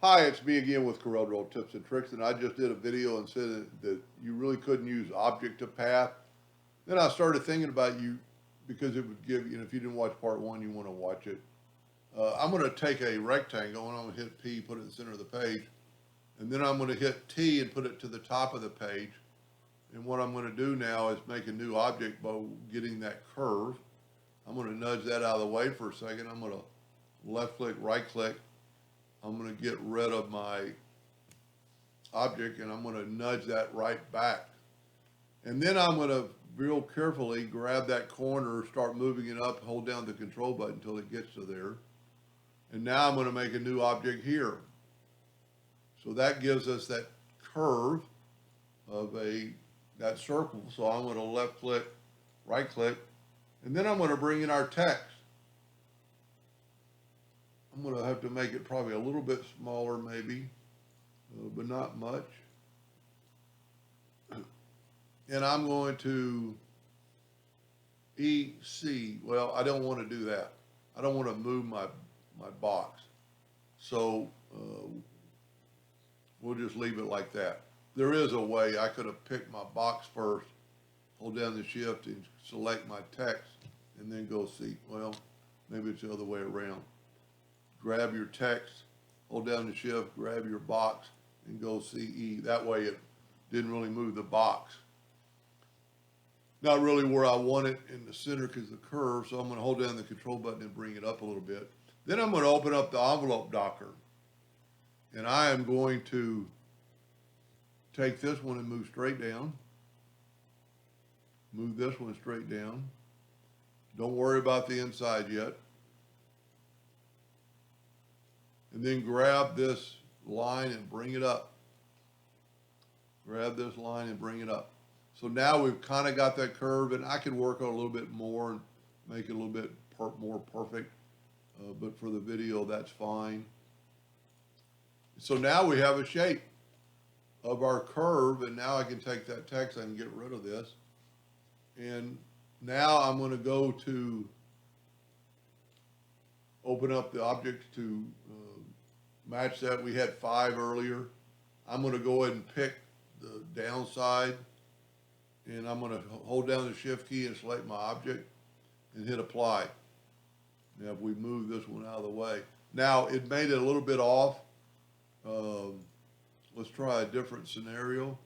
Hi, it's me again with Corel Tips and Tricks, and I just did a video and said that you really couldn't use object to path. Then I started thinking about you because it would give you know, if you didn't watch part one, you want to watch it. I'm going to take a rectangle and I'm going to hit P, put it in the center of the page, and then I'm going to hit T and put it to the top of the page. And what I'm going to do now is make a new object by getting that curve. I'm going to nudge that out of the way for a second. I'm going to left click, right click. I'm going to get rid of my object and I'm going to nudge that right back. And then I'm going to real carefully grab that corner, start moving it up, hold down the control button until it gets to there. And now I'm going to make a new object here. So that gives us that curve of that circle. So I'm going to left click, right click, and then I'm going to bring in our text. I'm going to have to make it probably a little bit smaller maybe, but not much. And I'm going to EC. Well, I don't want to do that. I don't want to move my box. So we'll just leave it like that. There is a way I could have picked my box first, hold down the shift and select my text and then go see. Well, maybe it's the other way around. Grab your text, hold down the shift, grab your box, and go CE. That way it didn't really move the box. Not really where I want it in the center because of the curve, so I'm going to hold down the control button and bring it up a little bit. Then I'm going to open up the envelope docker. And I am going to take this one and move straight down. Move this one straight down. Don't worry about the inside yet. And then grab this line and bring it up. Grab this line and bring it up. So now we've kind of got that curve, and I could work on it a little bit more and make it a little bit more perfect. But for the video, that's fine. So now we have a shape of our curve, and now I can take that text, I can get rid of this. And now I'm going to go to open up the objects to match that. We had 5 earlier. I'm going to go ahead and pick the downside, and I'm going to hold down the shift key and select my object and hit apply. Now if we move this one out of the way. Now it made it a little bit off. Let's try a different scenario.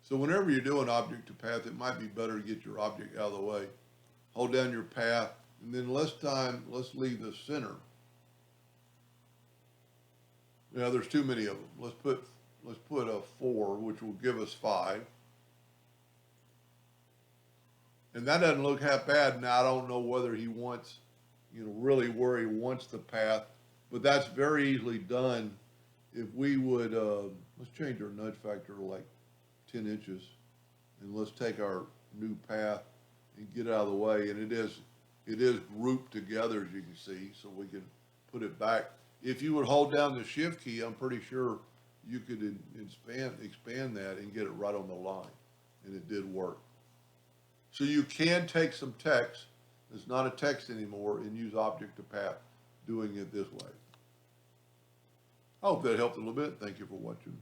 So whenever you're doing object to path, it might be better to get your object out of the way. Hold down your path, and then let's leave the center. Now there's too many of them. Let's put a 4, which will give us 5. And that doesn't look half bad. Now I don't know whether he wants, really where he wants the path, but that's very easily done. If we would, let's change our nudge factor to like 10 inches, and let's take our new path and get out of the way. And it is grouped together, as you can see, so we can put it back. If you would hold down the shift key, I'm pretty sure you could expand that and get it right on the line, and it did work. So you can take some text that's not a text anymore and use object to path doing it this way. I hope that helped a little bit. Thank you for watching.